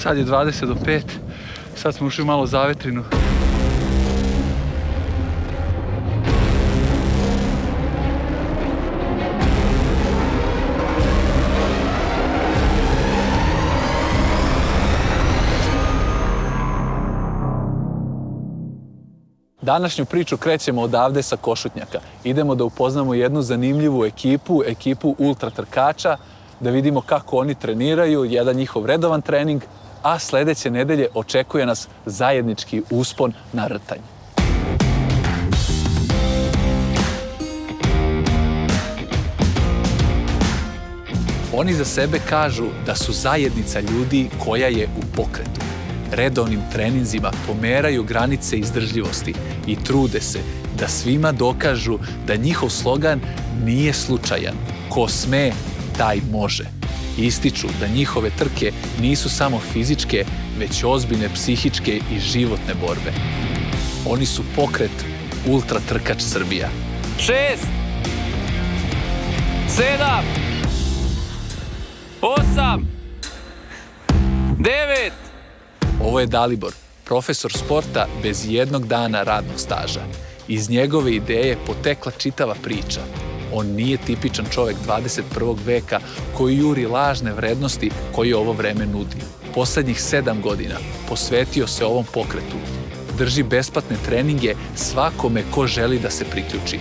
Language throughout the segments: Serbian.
Sad je 20 do 5. Sad smo ušli malo zavetrinu. Današnju priču krećemo odavde sa Košutnjaka. Idemo da upoznamo jednu zanimljivu ekipu ultra trkača, da vidimo kako oni treniraju, jedan njihov redovan trening, a sledeće nedelje očekuje nas zajednički uspon na Rtanj. Oni za sebe kažu da su zajednica ljudi koja je u pokretu. Redovnim treninzima pomeraju granice izdržljivosti i trude se da svima dokažu da njihov slogan nije slučajan. Ko sme, taj može. Ističu da njihove trke nisu samo fizičke, već ozbiljne psihičke i životne borbe. Oni su pokret Ultra Trkač Srbija. 6, 7, 8, 9. Ovo je Dalibor, profesor sporta bez jednog dana radnog staža. Iz njegove ideje potekla čitava priča. On nije tipičan čovek 21. veka koji juri lažne vrednosti koje ovo vreme nudi. Poslednjih 7 godina posvetio se ovom pokretu. Drži besplatne treninge svakome ko želi da se priključi.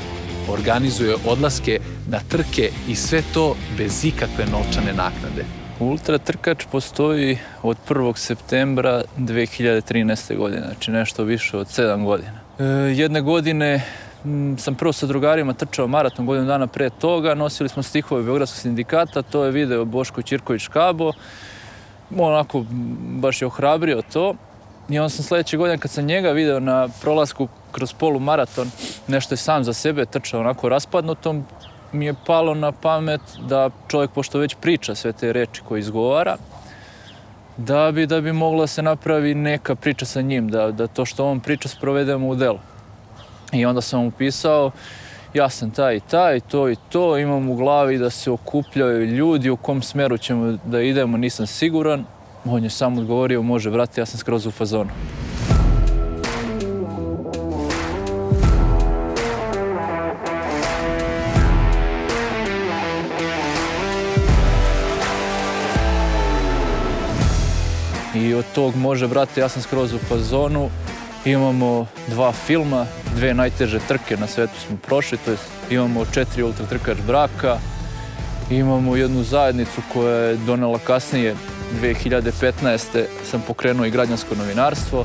Organizuje odlaske na trke i sve to bez ikakve novčane naknade. Ultra Trkač postoji od 1. septembra 2013. godine, znači nešto više od 7 godina. Jedne godine sam prvo sa drugarima trčao maraton, godinu dana pre toga, nosili smo stihove Beogradskog sindikata, to je video Boško Ćirković-Škabo, onako baš je ohrabrio to. I onda sam sledeće godine kad sam njega video na prolasku kroz polumaraton, nešto je sam za sebe trčao onako raspadnutom, mi je palo na pamet da čovjek, pošto već priča sve te reči koje izgovara, da bi mogla se napravi neka priča sa njim, da to što on priča sprovedemo u delu. I onda sam mu pisao, ja sam taj i taj, to i to, imam u glavi da se okupljaju ljudi, u kom smeru ćemo da idemo, nisam siguran. On je samo odgovorio, može brate, ja sam skroz u fazonu. I od tog može brate, ja sam skroz u fazonu. Imamo 2 filma, 2 najteže trke na svetu smo prošli, to jest imamo 4 ultra trkač braka, imamo jednu zajednicu koja je donela kasnije, 2015. sam pokrenuo i građansko novinarstvo,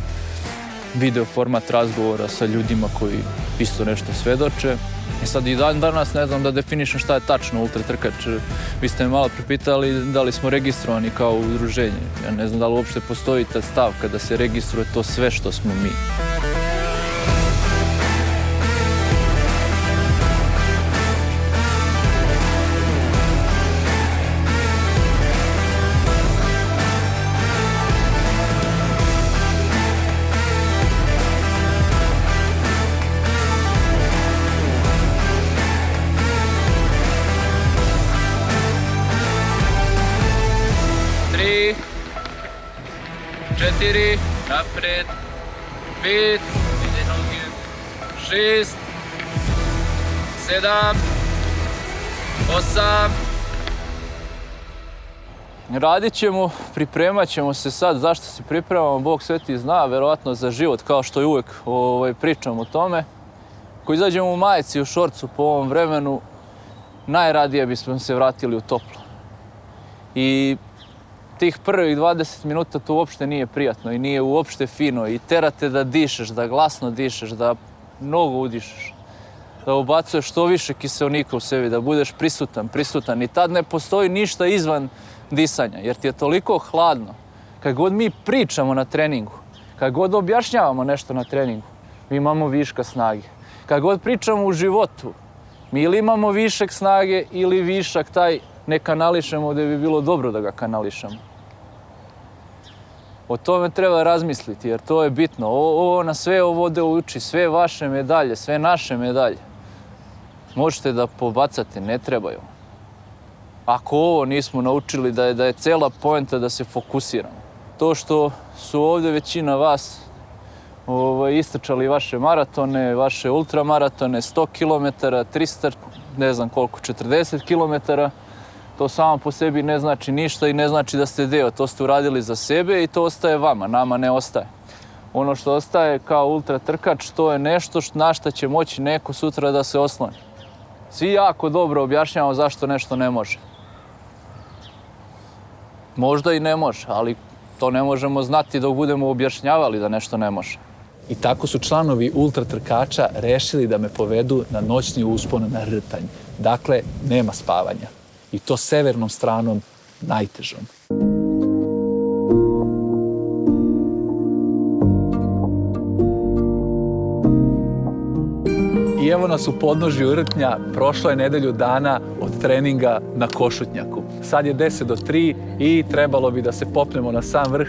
video format razgovora sa ljudima koji isto nešto svedoče. I sad i dan danas ne znam da definišem šta je tačno ultra trkač. Vi ste me malo pripitali da li smo registrovani kao udruženje. Ja ne znam da li uopšte postoji ta stavka da se registruje to sve što smo mi. Četiri, napred, 5, ide noge, 6, 7, 8. Radit ćemo, pripremat ćemo se sad, zašto se pripremamo, Bog sveti zna, verovatno za život, kao što i uvek pričam o tome. Ako izađemo u majici, u šorcu po ovom vremenu, najradije bismo se vratili u toplo. I tih prvih 20 minuta to uopšte nije prijatno i nije uopšte fino i terate da dišeš, da glasno dišeš, da mnogo udišeš, da ubacuješ što više kiseonika u sebi, da budeš prisutan i tad ne postoji ništa izvan disanja jer ti je toliko hladno. Kad god mi pričamo na treningu, kad god objašnjavamo nešto na treningu, mi imamo viška snage. Kad god pričamo u životu, mi ili imamo višak snage ili višak taj ne kanališemo gde bi bilo dobro da ga kanališemo. O tome treba razmisliti jer to je bitno. Ovo na sve ovo uči, sve vaše medalje, sve naše medalje. Možete da pobacate, ne trebaju. Ako ovo nismo naučili da je cela poenta da se fokusiramo. to što su ovdje većina vas istrčali vaše maratone, vaše ultramaratone, 100 km, 300, ne znam koliko, 40 km. To samo po sebi ne znači ništa i ne znači da ste deo. To ste uradili za sebe i to ostaje vama, nama ne ostaje. Ono što ostaje kao ultra trkač, to je nešto na što će moći neko sutra da se osloni. Svi jako dobro objašnjavamo zašto nešto ne može. Možda i ne može, ali to ne možemo znati dok budemo objašnjavali da nešto ne može. I tako su članovi ultratrkača rešili da me povedu na noćni uspon na Rtanj. Dakle, nema spavanja. I to severnom stranom najtežom. I evo nas u podnožju Rtnja, prošlo je nedelju dana od treninga na Košutnjaku. Sad je 10 do 3 i trebalo bi da se popnemo na sam vrh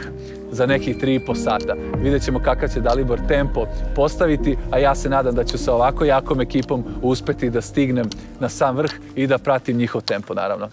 za nekih 3,5 sata. Vidjet ćemo kakav će Dalibor tempo postaviti, a ja se nadam da ću sa ovako jakom ekipom uspeti da stignem na sam vrh i da pratim njihov tempo, naravno.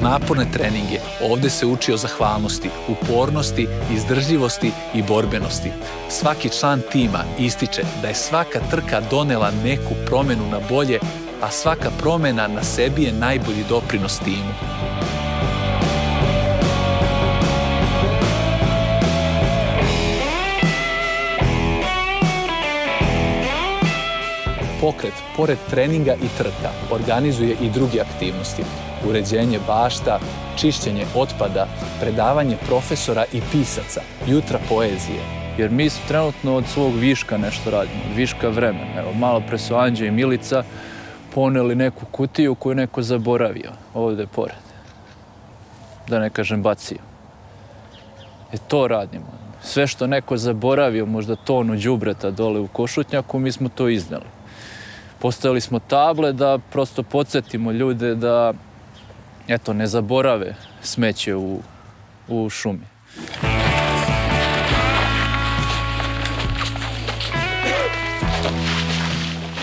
Naporne treninge, ovde se uči o zahvalnosti, upornosti, izdržljivosti i borbenosti. Svaki član tima ističe da je svaka trka donela neku promenu na bolje, a svaka promena na sebi je najbolji doprinos timu. Pokret, pored treninga i trka, organizuje i druge aktivnosti. Uređenje bašta, čišćenje otpada, predavanje profesora i pisaca, jutra poezije. Jer mi su trenutno od svog viška nešto radimo, od viška vremena. Evo, malo pre su Anđe i Milica poneli neku kutiju koju neko zaboravio ovde pored. Da ne kažem bacio. To radimo. Sve što neko zaboravio, možda tonu đubreta dole u Košutnjaku, mi smo to izneli. Postavili smo table da prosto podsjetimo ljude da ne zaborave smeće u šumi.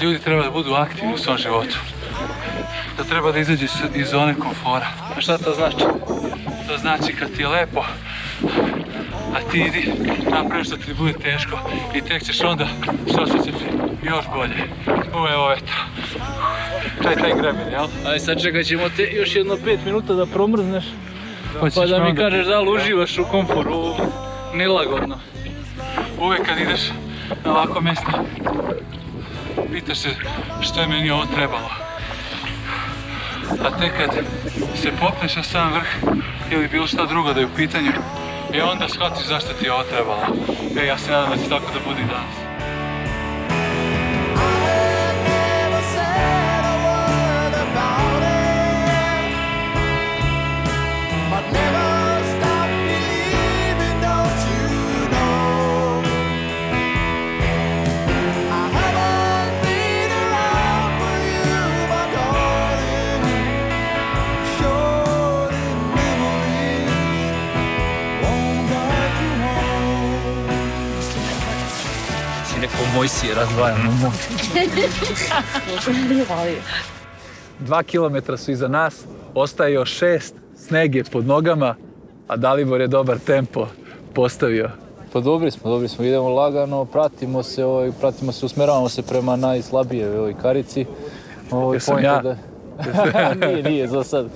Ljudi treba da budu aktivni u svom životu. Da treba da izađe iz zone komfora. A šta to znači? To znači kad ti je lepo, a ti idi napraviš da ti bude teško i tek ćeš onda se osjećati još bolje. Evo vetra. Taj gremen, jel? Aj sad čekat ćemo te još jedno 5 minuta da promrzneš. Pa da mi kažeš da li uživaš u komforu, nelagodno. Uvek kad ideš na ovako mjesto, pitaš se što je meni ovo trebalo. A tek kad se popneš na sam vrh ili bilo šta drugo da je u pitanju, onda shvatiš zašto ti je ovo trebalo. Ja se nadam da će tako da bude i danas. Moj si je razdvajan u moj. 2 kilometra su iza nas, ostaje još 6, sneg je pod nogama, a Dalibor je dobar tempo postavio. Pa dobri smo, idemo lagano, pratimo se, usmeravamo se prema najslabije ovoj karici. Jesam ja? Nije za sad.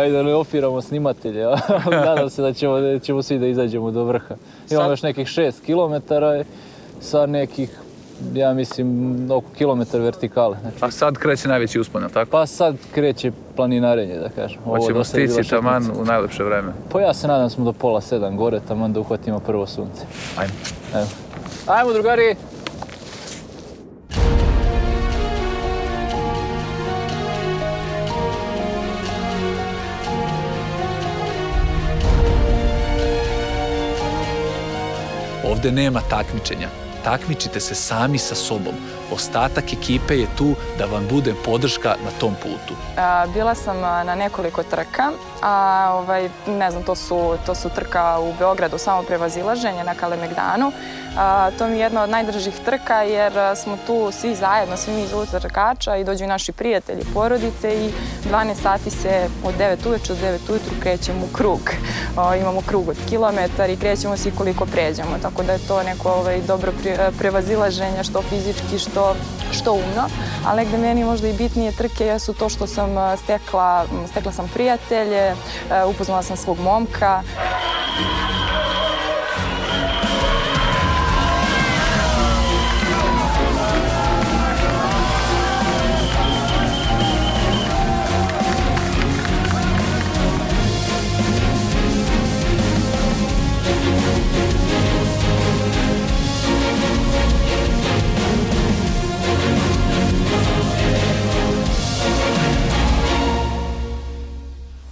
Ajde da ne ofiramo snimatelje, ali nadam se da ćemo svi da izađemo do vrha. Imamo još nekih 6 kilometara sa nekih, ja mislim, oko kilometar vertikale. A sad kreće najveći uspon, tako? Pa sad kreće planinarenje, da kažem. Hoćemo stići taman u najlepše vreme. Pa ja se nadam smo do 6:30 gore, taman da uhvatimo prvo sunce. Ajmo. Ajmo, drugari! Ovde nema takmičenja. takmičite se sami sa sobom. Ostatak ekipe je tu da vam bude podrška na tom putu. Bila sam na nekoliko trka, ne znam, to su trka u Beogradu, samo prevazilaženje na Kalemegdanu. To mi je jedna od najdražih trka jer smo tu svi zajedno, svi mi iz ultratrkača i dođu i naši prijatelji, porodice i 12 sati se od 9 uveče do 9 ujutru krećemo u krug. Imamo krug od kilometar i krećemo svi koliko pređemo, tako da je to neko dobro prevazilaženje, što fizički, što umno. Ali negde meni možda i bitnije trke jesu to što sam stekla sam prijatelje, upoznala sam svog momka.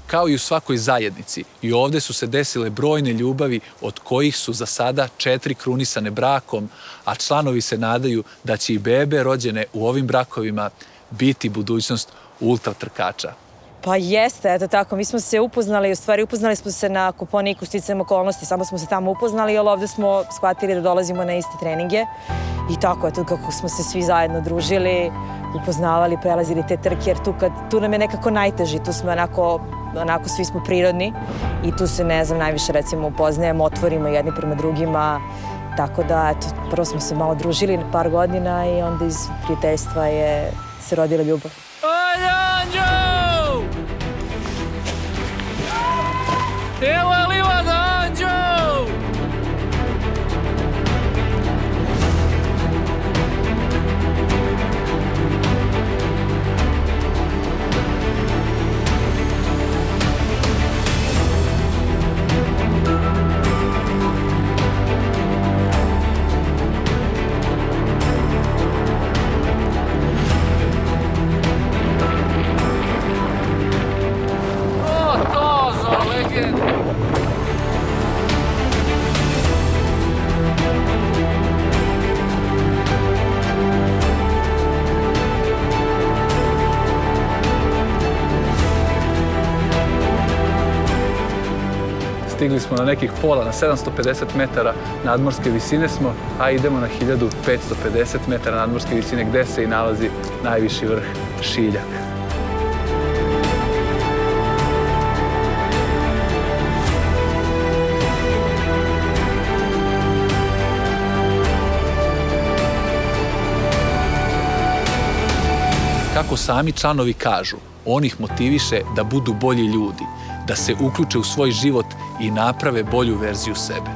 Kao i u svakoj zajednici, i ovde su se desile brojne ljubavi, od kojih su za sada 4 krunisane brakom, a članovi se nadaju da će i bebe rođene u ovim brakovima biti budućnost ultratrkača. Pa jeste, eto tako, mi smo se upoznali, u stvari upoznali smo se na Koponiku sticajem okolnosti, samo smo se tamo upoznali, ali ovde smo shvatili da dolazimo na iste treninge i tako, eto kako smo se svi zajedno družili, upoznavali, prelazili te trke, jer tu nam je nekako najteži, tu smo onako svi smo prirodni i tu se, ne znam, najviše recimo upoznajemo, otvorimo jedni prema drugima, tako da, eto, prvo smo se malo družili na par godina i onda iz prijateljstva se rodila ljubav. Evo je Livada, Anđo! Stigli smo na nekih pola, na 750 metara nadmorske visine smo, a idemo na 1550 metara nadmorske visine gde se i nalazi najviši vrh Šiljak. Kako sami članovi kažu, on ih motiviše da budu bolji ljudi, da se uključe u svoj život i naprave bolju verziju sebe.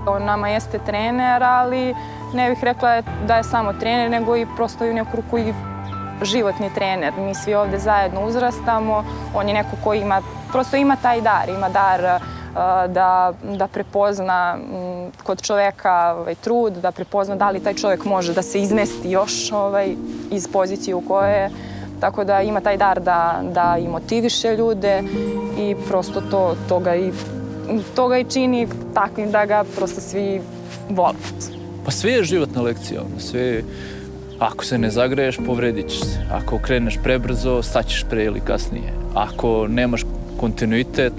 On nama jeste trener, ali ne bih rekla da je samo trener, nego i prosto u neku ruku i životni trener. Mi svi ovde zajedno uzrastamo, on je neko koji ima taj dar, ima dar da prepozna kod čoveka trud, da prepozna da li taj čovek može da se izmesti još iz pozicije u kojoj je. Tako da ima taj dar da i motiviše ljude i prosto to ga i čini takvim da ga prosto svi vole. Pa sve je životna lekcija, sve. Ako se ne zagreješ, povredit ćeš se. Ako kreneš prebrzo, staćeš pre ili kasnije. Ako nemaš kontinuitet,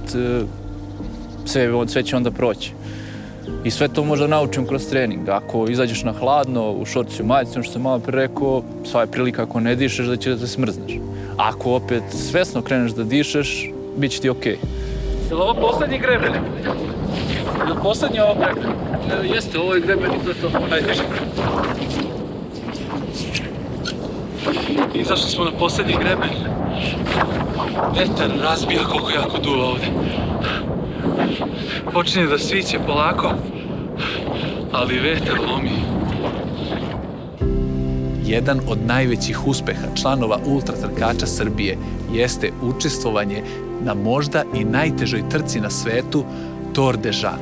sve će onda proći. I sve to možda naučim kroz trening. Ako izađeš na hladno, u šorcu i majicu, što sam malo pre rekao, sva je prilika ako ne dišeš da će da se smrzneš. Ako opet svesno kreneš da dišeš, bit će ti okej. Je li ovo poslednji greben? Je li poslednji ovo greben? Jeste, ovo je greben i to je to. Hajde, diši. Izašli smo na poslednji greben. Vetar razbija koliko jako duva ovde. Počinje da sviće polako, ali vetar lomi. Jedan od najvećih uspeha članova ultratrkača Srbije jeste učestvovanje na možda i najtežoj trci na svetu, Tor de Jean.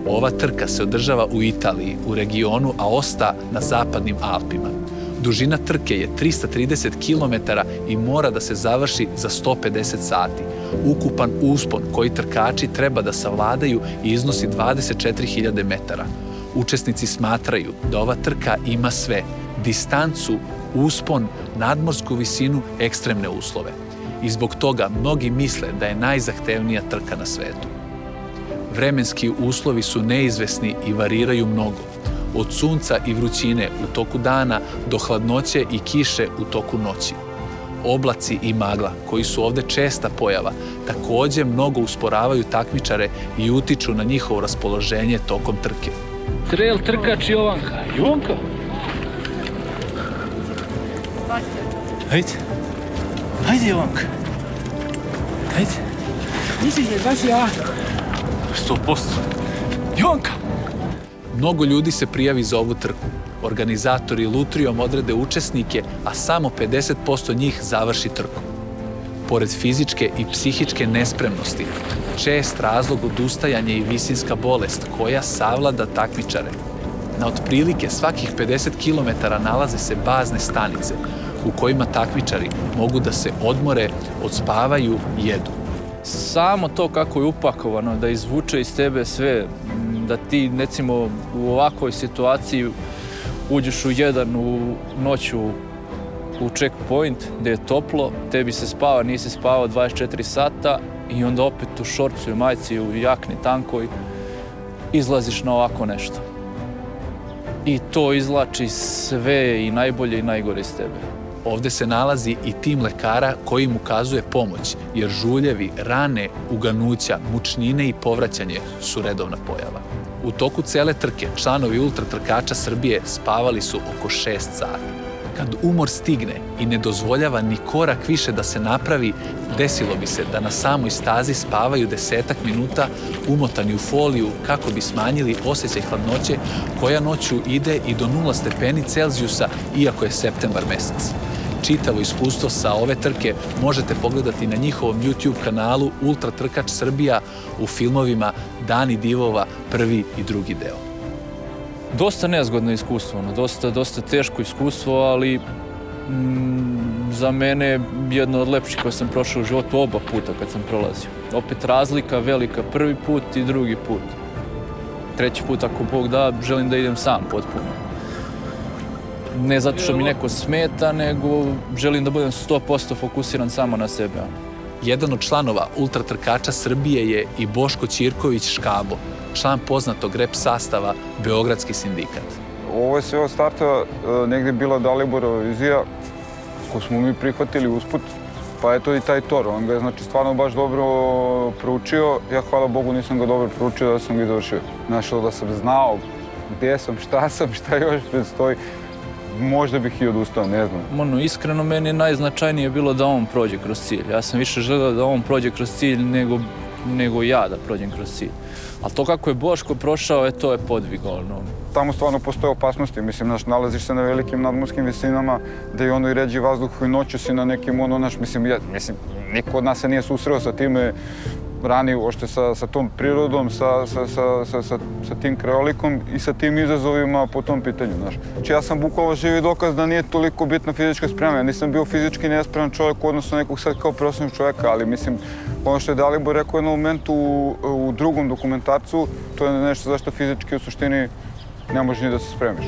Ova trka se održava u Italiji, u regionu Aosta na zapadnim Alpima. Dužina trke je 330 km i mora da se završi za 150 sati. Ukupan uspon koji trkači treba da savladaju iznosi 24.000 metara. Učesnici smatraju da ova trka ima sve: distancu, uspon, nadmorsku visinu, ekstremne uslove. I zbog toga mnogi misle da je najzahtevnija trka na svetu. Vremenski uslovi su neizvesni i variraju mnogo. Od sunca i vrućine u toku dana do hladnoće i kiše u toku noći. Oblaci i magla, koji su ovde česta pojava, takođe mnogo usporavaju takmičare i utiču na njihovo raspoloženje tokom trke. Trail trkač Jovanka. Jovanka? Hajde. Hajde, Jovanka. Hajde. Nisi se, baš ja. 100%. Jovanka! Mnogo ljudi se prijavi za ovu trku. Organizatori lutrijom odrede učesnike, a samo 50% njih završi trku. Pored fizičke i psihičke nespremnosti, čest razlog odustajanja i visinska bolest koja savlada takmičare. Na otprilike svakih 50 km nalaze se bazne stanice u kojima takmičari mogu da se odmore, odspavaju i jedu. Samo to kako je upakovano, da izvuče iz tebe sve, da ti, recimo, u ovakvoj situaciji uđeš u 1 u noću u checkpoint gde je toplo, tebi se spava, nisi spavao 24 sata i onda opet u šorcu i majici, u jakni tankoj, izlaziš na ovako nešto. I to izvlači sve i najbolje i najgore iz tebe. Ovde se nalazi i tim lekara koji im ukazuje pomoć, jer žuljevi, rane, uganuća, mučnine i povraćanje su redovna pojava. U toku cele trke članovi ultratrkača Srbije spavali su oko 6 sati. Kad umor stigne i ne dozvoljava ni korak više da se napravi, desilo bi se da na samoj stazi spavaju 10-ak minuta umotani u foliju kako bi smanjili osjećaj hladnoće koja noću ide i do 0 stepeni Celzijusa iako je septembar mesec. Čitavo iskustvo sa ove trke možete pogledati na njihovom YouTube kanalu Ultra Trkač Srbija u filmovima Dani divova, prvi i drugi deo. Dosta nezgodno iskustvo, dosta teško iskustvo, ali za mene jedno od lepših koje sam prošao u životu oba puta kad sam prolazio. Opet razlika velika, prvi put i drugi put. Treći put, ako Bog da, želim da idem sam potpuno. Ne zato što mi neko smeta, nego želim da budem 100% fokusiran samo na sebe. Jedan od članova ultratrkača Srbije je i Boško Ćirković Škabo, član poznatog rep sastava Beogradski sindikat. Ovo je sve od starta negdje bila Daliborova vizija koju smo mi prihvatili usput, pa eto i taj tor. On ga je znači stvarno baš dobro proučio. Ja, hvala Bogu, nisam ga dobro proučio da sam ga dovršio. Znači, da sam znao gdje sam, šta još predstoji, možda bih i odustao, ne znam. Iskreno, meni je najznačajnije bilo da on prođe kroz cilj. Ja sam više želeo da on prođe kroz cilj nego ja da prođem kroz cilj. Ali to kako je Boško prošao, to je podvig. Tamo stvarno postoje opasnosti. Mislim, nalaziš se na velikim nadmorskim visinama, da je ono i ređi vazduh i noću si na nekim mislim, niko od nas se nije susreo sa time ranije, ošte sa tom prirodom, sa tim krajolikom i sa tim izazovima po tom pitanju. Znači, ja sam bukvalno živi dokaz da nije toliko bitna fizička sprema. Ja nisam bio fizički nespreman čovjek u odnosu na nekog sad kao profesionalnog čovjeka, ali mislim, ono što je Dalibor rekao u jednom momentu u drugom dokumentarcu, to je nešto zašto fizički u suštini ne možeš ni da se spremiš.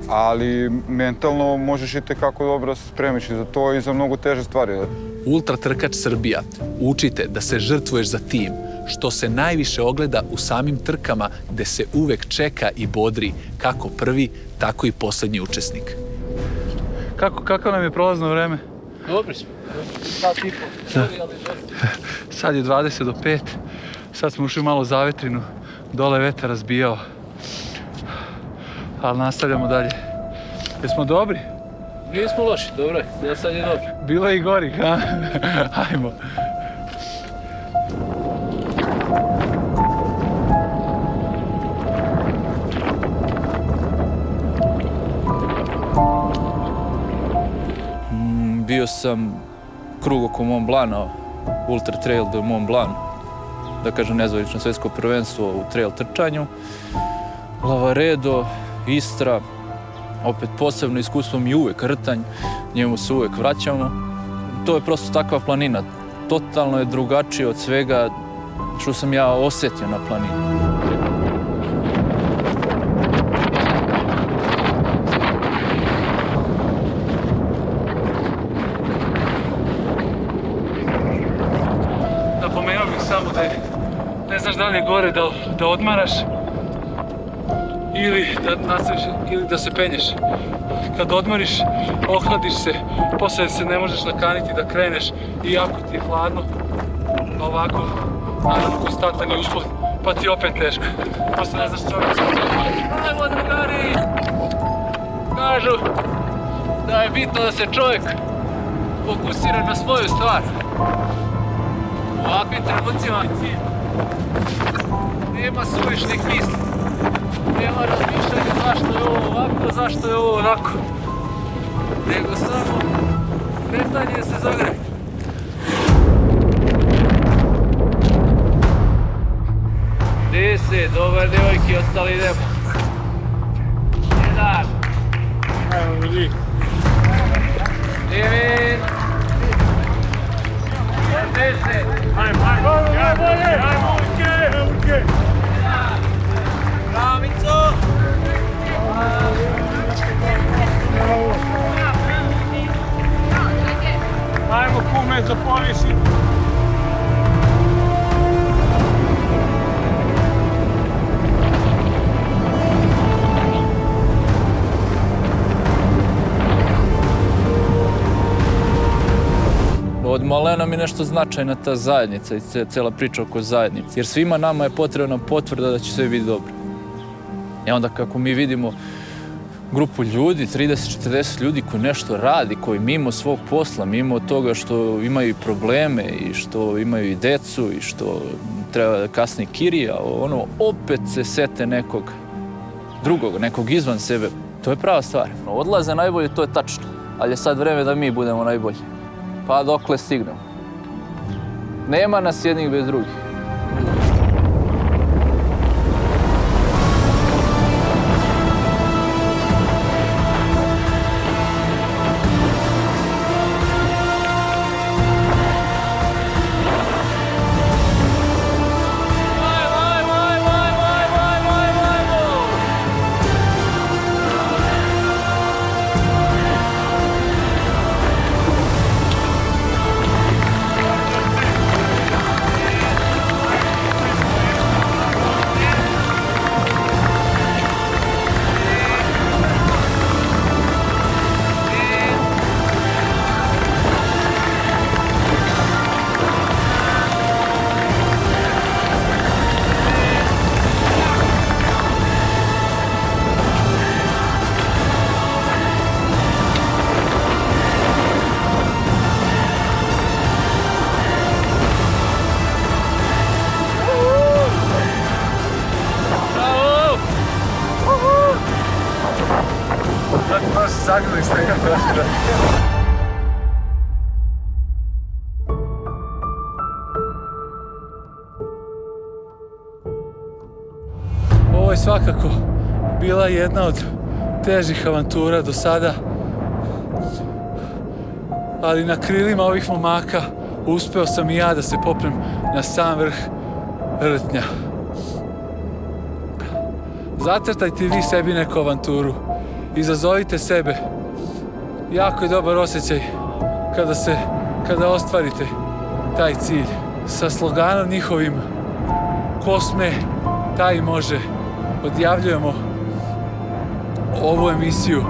Ali mentalno možeš i tekako dobro da se spremiš i za to i za mnogo teže stvari. Ultra Trkač Srbija učite da se žrtvuješ za tim, što se najviše ogleda u samim trkama gde se uvek čeka i bodri kako prvi, tako i poslednji učesnik. Kako nam je prolazno vreme? Dobri smo. Sat i po. Sad je 20 do 5. Sad smo ušli malo u zavetrinu. Dole vetar razbijao. Ali nastavljamo dalje. Jesmo dobri? Nismo loši, dobro je. Ja sad je dobro. Bilo je i gorih, a? Hajmo. Bio sam krug oko Mont Blana, Ultra Trail de Mont Blanc, da kažem nezvanično svjetsko prvenstvo u trail trčanju. Lavaredo, Istra, opet posebno iskustvo mi je uvek rtanj, njemu se uvek vraćamo. To je prosto takva planina, totalno je drugačije od svega što sam ja osjetio na planini. ne znaš da li je gore da odmaraš ili da nastaviš ili da se penješ. Kad odmoriš, ohladiš se, poslije se ne možeš nakaniti da kreneš i jako ti je hladno. Ovako, naravno, konstantan je uspon, pa ti je opet teško. Poslije ne znaš što je. Ajmo, drugari! Kažu da je bitno da se čovjek fokusira na svoju stvar. U ovakvim trenucima nema suvišnih misli. Nema razmišljanja zašto je ovo ovako, zašto je ovo onako. Nego samo kretanje se zagreje. Gdje se, dobar devojki, ostali idemo. Jedan. Ajmo, ljudi. Devet. 10. Ajmo, uke. Pravico. Ajmo, kume, zapovisi. Od malena mi je nešto značajna ta zajednica i cijela priča oko zajednice. Jer svima nama je potrebna potvrda da će sve biti dobro. I onda kako mi vidimo grupu ljudi, 30-40 ljudi koji nešto radi, koji mimo svog posla, mimo toga što imaju i probleme i što imaju i decu i što treba da kasni kirija, ono, opet se sete nekog drugog, nekog izvan sebe. To je prava stvar. Odlaze najbolji, to je tačno. Ali je sad vreme da mi budemo najbolji. Pa dokle stignemo. Nema nas jednih bez drugih. Zagrali ste ga prošli. Ovo je svakako bila jedna od težih avantura do sada, ali na krilima ovih momaka uspeo sam i ja da se poprem na sam vrh Rtnja. Zacrtajte vi sebi neku avanturu. Izazovite sebe. Jako je dobar osjećaj kada ostvarite taj cilj. Sa sloganom njihovim ko sme, taj može. Odjavljujemo ovu emisiju